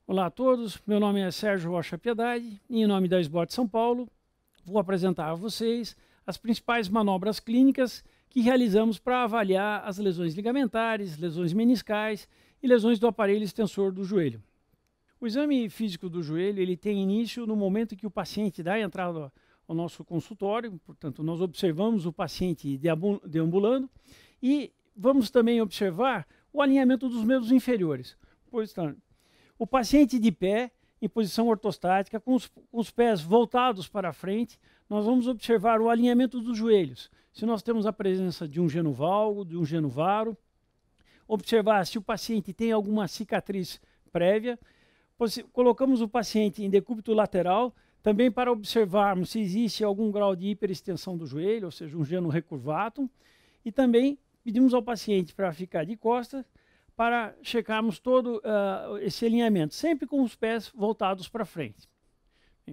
Olá a todos, meu nome é Sérgio Rocha Piedade e em nome da SBOT São Paulo vou apresentar a vocês as principais manobras clínicas que realizamos para avaliar as lesões ligamentares, lesões meniscais e lesões do aparelho extensor do joelho. O exame físico do joelho ele tem início no momento em que o paciente dá a entrada ao nosso consultório, portanto nós observamos o paciente deambulando e vamos também observar o alinhamento dos membros inferiores. Portanto, o paciente de pé, em posição ortostática, com os pés voltados para a frente, nós vamos observar o alinhamento dos joelhos. Se nós temos a presença de um genovalgo, de um genovaro, observar se o paciente tem alguma cicatriz prévia. Colocamos o paciente em decúbito lateral, também para observarmos se existe algum grau de hiperextensão do joelho, ou seja, um geno recurvatum. E também pedimos ao paciente para ficar de costas, para checarmos todo esse alinhamento, sempre com os pés voltados para frente.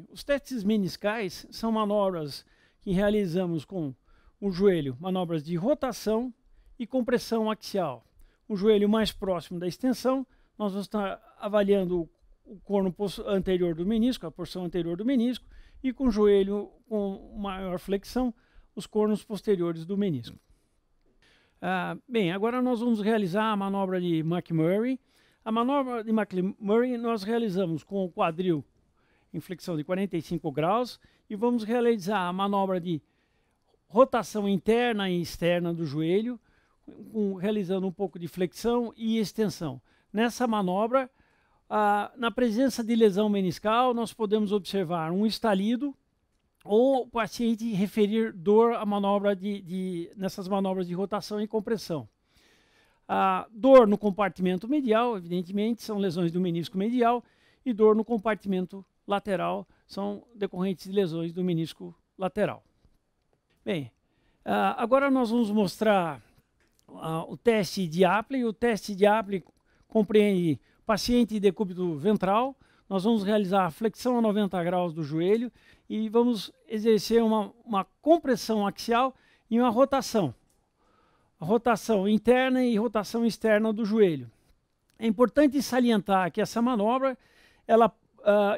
Os testes meniscais são manobras que realizamos com o joelho, manobras de rotação e compressão axial. O joelho mais próximo da extensão, nós vamos estar avaliando o corno anterior do menisco, a porção anterior do menisco, e com o joelho com maior flexão, os cornos posteriores do menisco. Bem, agora nós vamos realizar a manobra de McMurray. A manobra de McMurray nós realizamos com o quadril em flexão de 45 graus e vamos realizar a manobra de rotação interna e externa do joelho, realizando um pouco de flexão e extensão. Nessa manobra, na presença de lesão meniscal, nós podemos observar um estalido ou o paciente referir dor à manobra nessas manobras de rotação e compressão. A dor no compartimento medial, evidentemente, são lesões do menisco medial, e dor no compartimento lateral são decorrentes de lesões do menisco lateral. Bem, agora nós vamos mostrar o teste de Apley. O teste de Apley compreende paciente de decúbito ventral. Nós vamos realizar a flexão a 90 graus do joelho e vamos exercer uma compressão axial e uma rotação. A rotação interna e rotação externa do joelho. É importante salientar que essa manobra,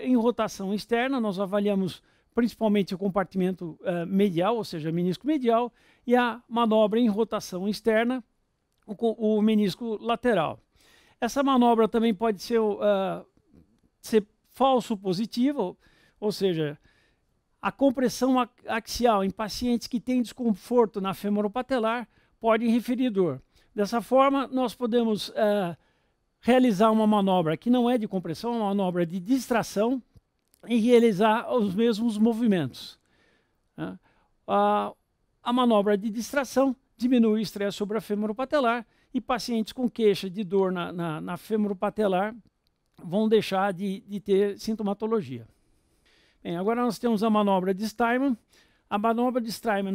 em rotação externa, nós avaliamos principalmente o compartimento medial, ou seja, menisco medial, e a manobra em rotação externa, o menisco lateral. Essa manobra também pode ser falso positivo, ou seja, a compressão axial em pacientes que têm desconforto na femoropatelar pode referir dor. Dessa forma, nós podemos realizar uma manobra que não é de compressão, é uma manobra de distração e realizar os mesmos movimentos. A manobra de distração diminui o estresse sobre a femoropatelar e pacientes com queixa de dor na femoropatelar vão deixar de ter sintomatologia. Bem, agora nós temos a manobra de Steinman. A manobra de Steinman,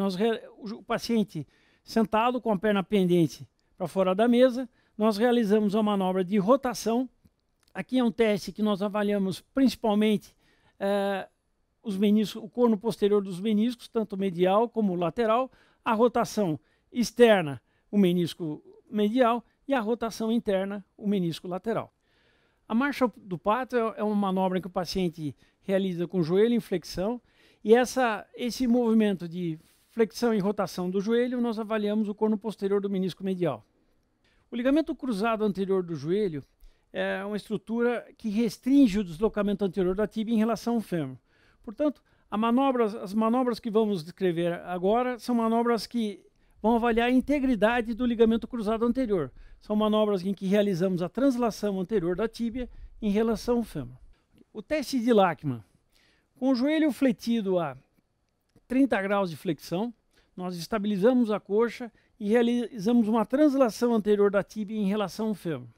o paciente sentado com a perna pendente para fora da mesa, nós realizamos a manobra de rotação. Aqui é um teste que nós avaliamos principalmente o corno posterior dos meniscos, tanto medial como lateral, a rotação externa, o menisco medial, e a rotação interna, o menisco lateral. A marcha do pato é uma manobra que o paciente realiza com o joelho em flexão, e esse movimento de flexão e rotação do joelho, nós avaliamos o corno posterior do menisco medial. O ligamento cruzado anterior do joelho é uma estrutura que restringe o deslocamento anterior da tíbia em relação ao fêmur. Portanto, as manobras que vamos descrever agora são manobras que vão avaliar a integridade do ligamento cruzado anterior. São manobras em que realizamos a translação anterior da tíbia em relação ao fêmur. O teste de Lachman. Com o joelho fletido a 30 graus de flexão, nós estabilizamos a coxa e realizamos uma translação anterior da tíbia em relação ao fêmur.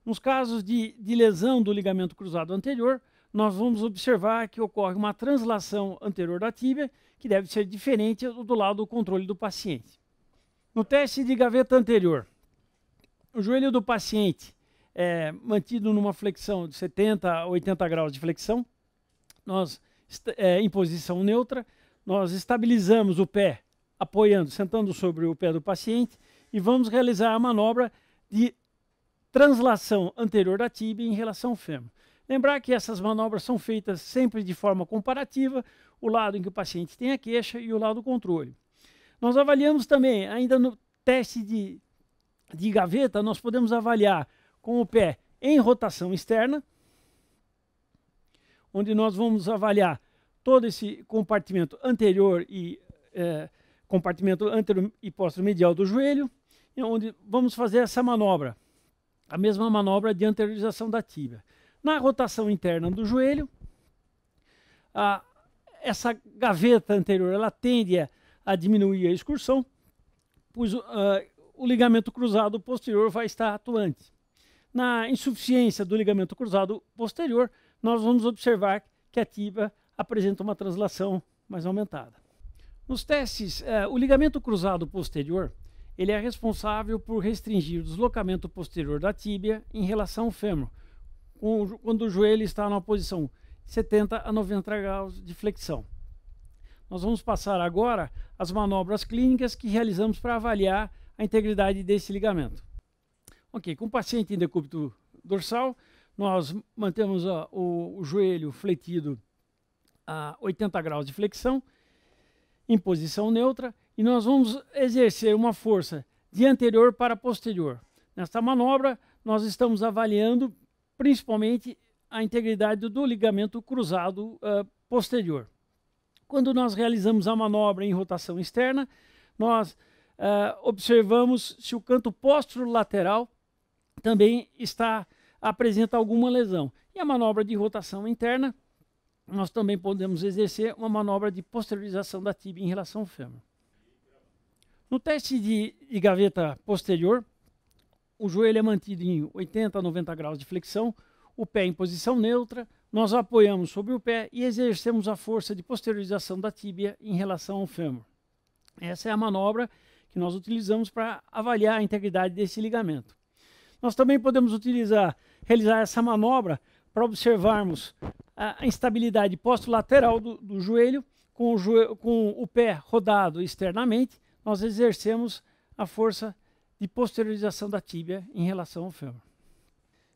Nos casos de lesão do ligamento cruzado anterior, nós vamos observar que ocorre uma translação anterior da tíbia, que deve ser diferente do lado do controle do paciente. No teste de gaveta anterior, o joelho do paciente é mantido numa flexão de 70 a 80 graus de flexão, em posição neutra, nós estabilizamos o pé, sentando sobre o pé do paciente, e vamos realizar a manobra de translação anterior da tíbia em relação ao fêmur. Lembrar que essas manobras são feitas sempre de forma comparativa, o lado em que o paciente tem a queixa e o lado do controle. Nós avaliamos também, ainda no teste de gaveta, nós podemos avaliar com o pé em rotação externa, onde nós vamos avaliar todo esse compartimento anterior e compartimento anterior e posteromedial do joelho, onde vamos fazer essa manobra, a mesma manobra de anteriorização da tíbia. Na rotação interna do joelho, essa gaveta anterior ela tende a diminuir a excursão, pois o ligamento cruzado posterior vai estar atuante. Na insuficiência do ligamento cruzado posterior, nós vamos observar que a tíbia apresenta uma translação mais aumentada. Nos testes, o ligamento cruzado posterior ele é responsável por restringir o deslocamento posterior da tíbia em relação ao fêmur, quando o joelho está numa posição de 70 a 90 graus de flexão. Nós vamos passar agora as manobras clínicas que realizamos para avaliar a integridade desse ligamento. Ok, com o paciente em decúbito dorsal, nós mantemos o joelho fletido a 80 graus de flexão, em posição neutra, e nós vamos exercer uma força de anterior para posterior. Nesta manobra, nós estamos avaliando principalmente a integridade do ligamento cruzado posterior. Quando nós realizamos a manobra em rotação externa, nós observamos se o canto posterolateral também apresenta alguma lesão. E a manobra de rotação interna, nós também podemos exercer uma manobra de posteriorização da tíbia em relação ao fêmur. No teste de gaveta posterior, o joelho é mantido em 80 a 90 graus de flexão, o pé em posição neutra, nós apoiamos sobre o pé e exercemos a força de posteriorização da tíbia em relação ao fêmur. Essa é a manobra que nós utilizamos para avaliar a integridade desse ligamento. Nós também podemos realizar essa manobra para observarmos a instabilidade posterolateral do joelho, com o pé rodado externamente, nós exercemos a força de posteriorização da tíbia em relação ao fêmur.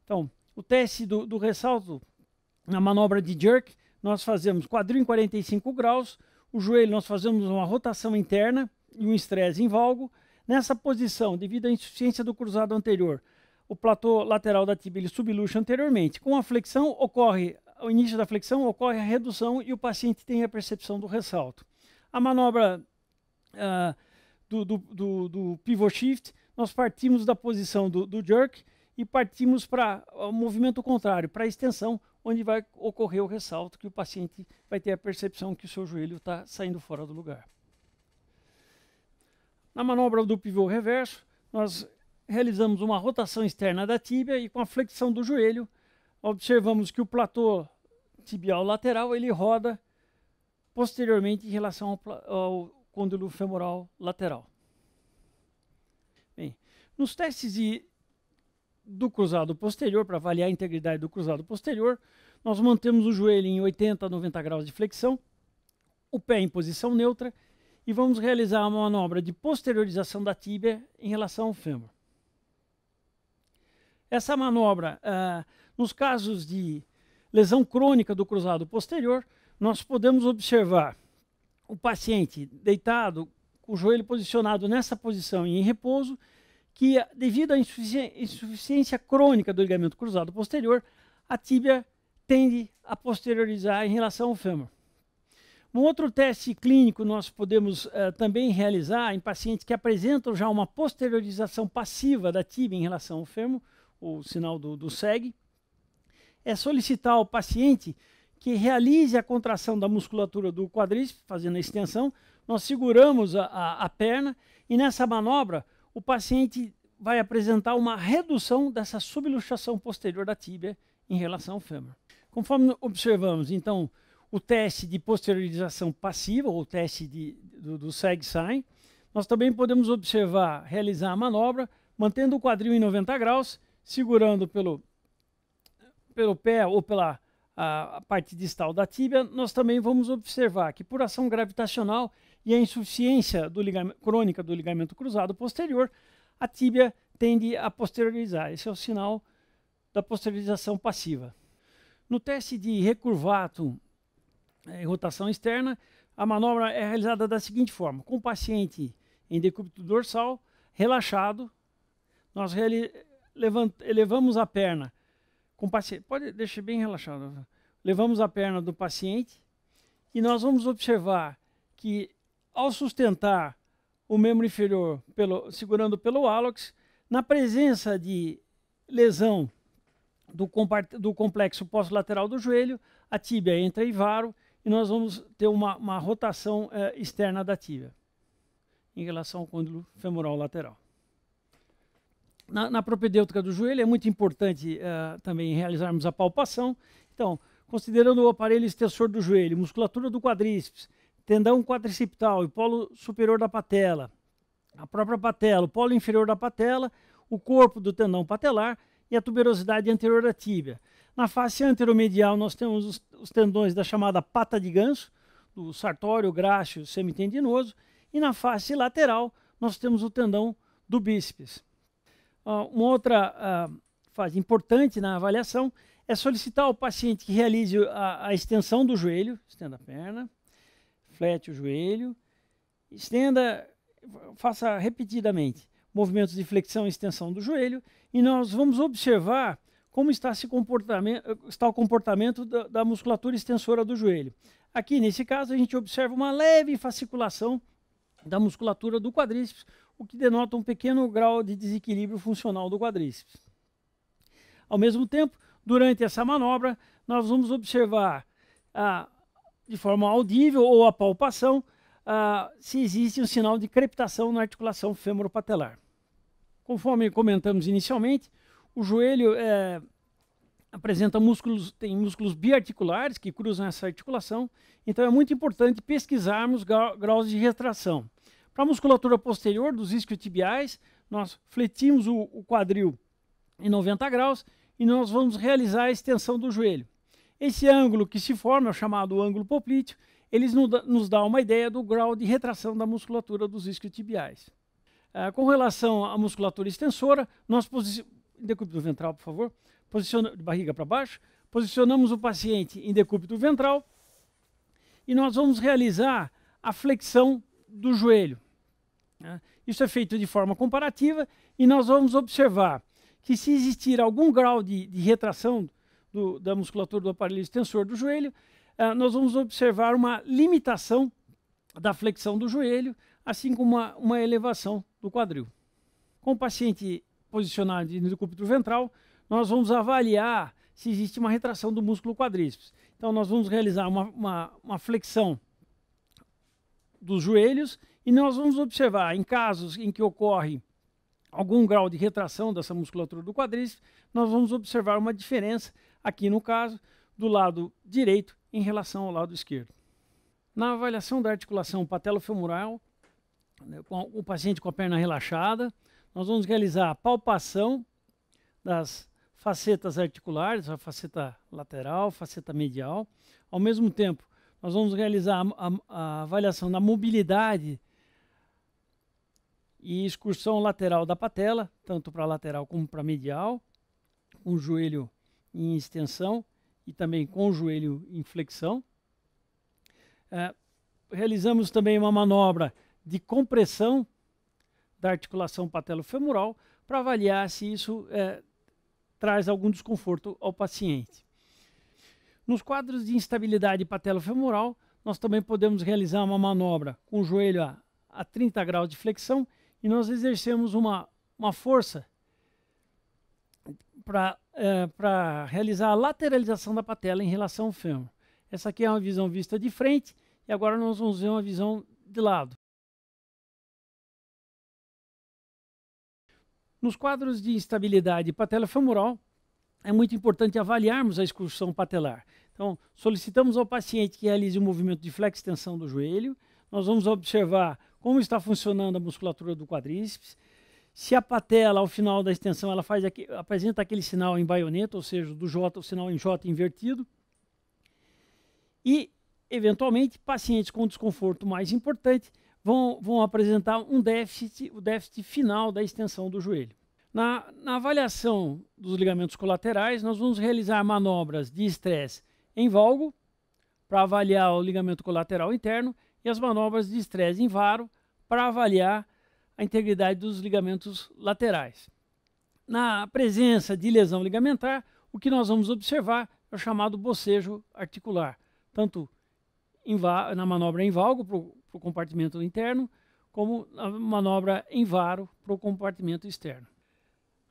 Então, o teste do ressalto, na manobra de jerk, nós fazemos quadril em 45 graus, o joelho nós fazemos uma rotação interna e um estresse em valgo. Nessa posição, devido à insuficiência do cruzado anterior, o platô lateral da tíbia ele subluxa anteriormente. Com a flexão, o início da flexão ocorre a redução e o paciente tem a percepção do ressalto. A manobra do pivot shift, nós partimos da posição do jerk e partimos para o movimento contrário, para a extensão, onde vai ocorrer o ressalto, que o paciente vai ter a percepção que o seu joelho está saindo fora do lugar. Na manobra do pivô reverso, nós realizamos uma rotação externa da tíbia e com a flexão do joelho, observamos que o platô tibial lateral ele roda posteriormente em relação ao côndilo femoral lateral. Bem, nos testes do cruzado posterior, para avaliar a integridade do cruzado posterior, nós mantemos o joelho em 80 a 90 graus de flexão, o pé em posição neutra e vamos realizar uma manobra de posteriorização da tíbia em relação ao fêmur. Essa manobra, nos casos de lesão crônica do cruzado posterior, nós podemos observar o paciente deitado, com o joelho posicionado nessa posição e em repouso, que devido à insuficiência crônica do ligamento cruzado posterior, a tíbia tende a posteriorizar em relação ao fêmur. Um outro teste clínico nós podemos também realizar em pacientes que apresentam já uma posteriorização passiva da tíbia em relação ao fêmur, o sinal do SEG, é solicitar ao paciente que realize a contração da musculatura do quadríceps, fazendo a extensão. Nós seguramos a perna e nessa manobra o paciente vai apresentar uma redução dessa subluxação posterior da tíbia em relação ao fêmur. Conforme observamos, então, o teste de posteriorização passiva, ou o teste do SEG sign, nós também podemos realizar a manobra, mantendo o quadril em 90 graus, segurando pelo pé ou pela a parte distal da tíbia. Nós também vamos observar que por ação gravitacional e a insuficiência crônica do ligamento cruzado posterior, a tíbia tende a posteriorizar. Esse é o sinal da posteriorização passiva. No teste de recurvato e rotação externa, a manobra é realizada da seguinte forma: com o paciente em decúbito dorsal, relaxado, nós elevamos a perna, com o paciente, pode deixar bem relaxado, levamos a perna do paciente e nós vamos observar que ao sustentar o membro inferior segurando pelo hálux, na presença de lesão do complexo posterolateral do joelho, a tíbia entra em varo e nós vamos ter uma rotação externa da tíbia em relação ao côndilo femoral lateral. Na propedêutica do joelho é muito importante também realizarmos a palpação. Então, considerando o aparelho extensor do joelho, musculatura do quadríceps, tendão quadricipital e polo superior da patela, a própria patela, o polo inferior da patela, o corpo do tendão patelar e a tuberosidade anterior da tíbia. Na face anteromedial nós temos os tendões da chamada pata de ganso, do sartório, gráceo, semitendinoso, e na face lateral nós temos o tendão do bíceps. Uma outra fase importante na avaliação é solicitar ao paciente que realize a extensão do joelho, estenda a perna, flete o joelho, estenda, faça repetidamente movimentos de flexão e extensão do joelho, e nós vamos observar como está o comportamento da musculatura extensora do joelho. Aqui, nesse caso, a gente observa uma leve fasciculação da musculatura do quadríceps, o que denota um pequeno grau de desequilíbrio funcional do quadríceps. Ao mesmo tempo, durante essa manobra, nós vamos observar de forma audível ou a palpação se existe um sinal de crepitação na articulação femoropatelar. Conforme comentamos inicialmente, o joelho apresenta tem músculos biarticulares que cruzam essa articulação, então é muito importante pesquisarmos graus de retração. Para a musculatura posterior dos isquiotibiais, nós fletimos o quadril em 90 graus e nós vamos realizar a extensão do joelho. Esse ângulo que se forma é o chamado ângulo poplíteo, ele nos dá uma ideia do grau de retração da musculatura dos isquiotibiais. Com relação à musculatura extensora, nós decúbito ventral, por favor, de barriga para baixo, posicionamos o paciente em decúbito ventral e nós vamos realizar a flexão do joelho. Isso é feito de forma comparativa e nós vamos observar que se existir algum grau de retração da musculatura do aparelho extensor do joelho, nós vamos observar uma limitação da flexão do joelho, assim como uma elevação do quadril. Com o paciente posicionado em decúbito ventral, nós vamos avaliar se existe uma retração do músculo quadríceps. Então nós vamos realizar uma flexão dos joelhos e nós vamos observar, em casos em que ocorre algum grau de retração dessa musculatura do quadríceps, nós vamos observar uma diferença, aqui no caso, do lado direito em relação ao lado esquerdo. Na avaliação da articulação patelofemoral, com o paciente com a perna relaxada, nós vamos realizar a palpação das facetas articulares, a faceta lateral, faceta medial. Ao mesmo tempo, nós vamos realizar a avaliação da mobilidade e excursão lateral da patela, tanto para lateral como para medial, com o joelho em extensão e também com o joelho em flexão. Realizamos também uma manobra de compressão da articulação patelofemoral para avaliar se isso traz algum desconforto ao paciente. Nos quadros de instabilidade patelofemoral, nós também podemos realizar uma manobra com o joelho a 30 graus de flexão e nós exercemos uma força para realizar a lateralização da patela em relação ao fêmur. Essa aqui é uma visão vista de frente e agora nós vamos ver uma visão de lado. Nos quadros de instabilidade patelofemoral, é muito importante avaliarmos a excursão patelar. Então, solicitamos ao paciente que realize o movimento de flexão do joelho. Nós vamos observar como está funcionando a musculatura do quadríceps. Se a patela, ao final da extensão, ela apresenta aquele sinal em baioneta, ou seja, do J, o sinal em J invertido. E, eventualmente, pacientes com desconforto mais importante vão apresentar o déficit final da extensão do joelho. Na avaliação dos ligamentos colaterais, nós vamos realizar manobras de estresse em valgo, para avaliar o ligamento colateral interno, e as manobras de estresse em varo, para avaliar a integridade dos ligamentos laterais. Na presença de lesão ligamentar, o que nós vamos observar é o chamado bocejo articular, tanto na manobra em valgo para o compartimento interno, como na manobra em varo para o compartimento externo.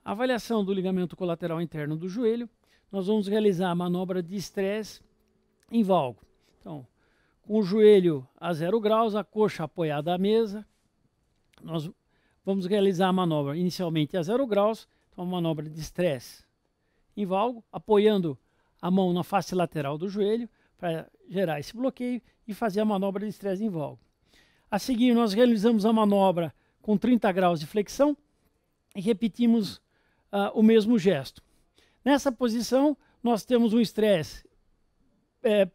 A avaliação do ligamento colateral interno do joelho, nós vamos realizar a manobra de estresse em valgo. Então, com o joelho a 0 graus, a coxa apoiada à mesa, nós vamos realizar a manobra inicialmente a 0 graus, então uma manobra de estresse em valgo, apoiando a mão na face lateral do joelho para gerar esse bloqueio e fazer a manobra de estresse em valgo. A seguir, nós realizamos a manobra com 30 graus de flexão e repetimos o mesmo gesto. Nessa posição, nós temos um estresse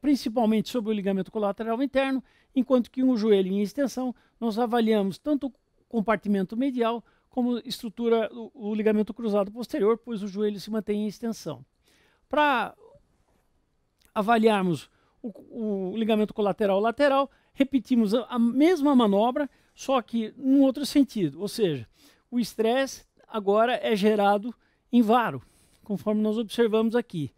principalmente sobre o ligamento colateral interno, enquanto que o joelho em extensão, nós avaliamos tanto o compartimento medial como estrutura o ligamento cruzado posterior, pois o joelho se mantém em extensão. Para avaliarmos o ligamento colateral lateral, repetimos a mesma manobra, só que num outro sentido, ou seja, o estresse agora é gerado em varo, conforme nós observamos aqui.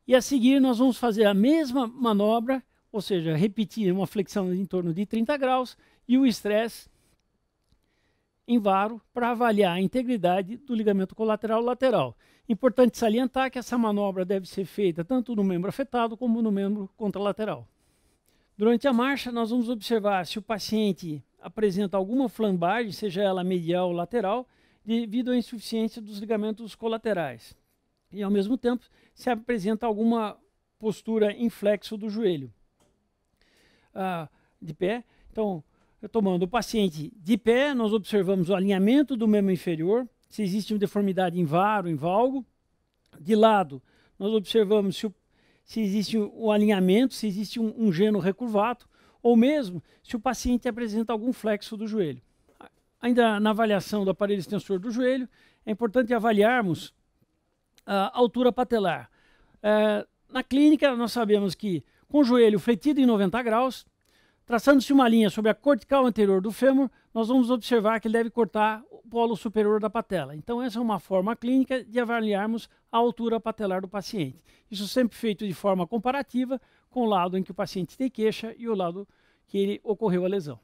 E a seguir nós vamos fazer a mesma manobra, ou seja, repetir uma flexão em torno de 30 graus e o estresse em varo para avaliar a integridade do ligamento colateral lateral. Importante salientar que essa manobra deve ser feita tanto no membro afetado como no membro contralateral. Durante a marcha, nós vamos observar se o paciente apresenta alguma flambagem, seja ela medial ou lateral, devido à insuficiência dos ligamentos colaterais. E, ao mesmo tempo, se apresenta alguma postura em flexo do joelho. De pé, então, tomando o paciente de pé, nós observamos o alinhamento do membro inferior, se existe uma deformidade em varo, em valgo. De lado, nós observamos se existe um alinhamento, se existe um geno recurvado, ou mesmo se o paciente apresenta algum flexo do joelho. Ainda na avaliação do aparelho extensor do joelho, é importante avaliarmos a altura patelar. Na clínica, nós sabemos que com o joelho fletido em 90 graus, traçando-se uma linha sobre a cortical anterior do fêmur, nós vamos observar que ele deve cortar o polo superior da patela. Então, essa é uma forma clínica de avaliarmos a altura patelar do paciente. Isso sempre feito de forma comparativa com o lado em que o paciente tem queixa e o lado que ele ocorreu a lesão.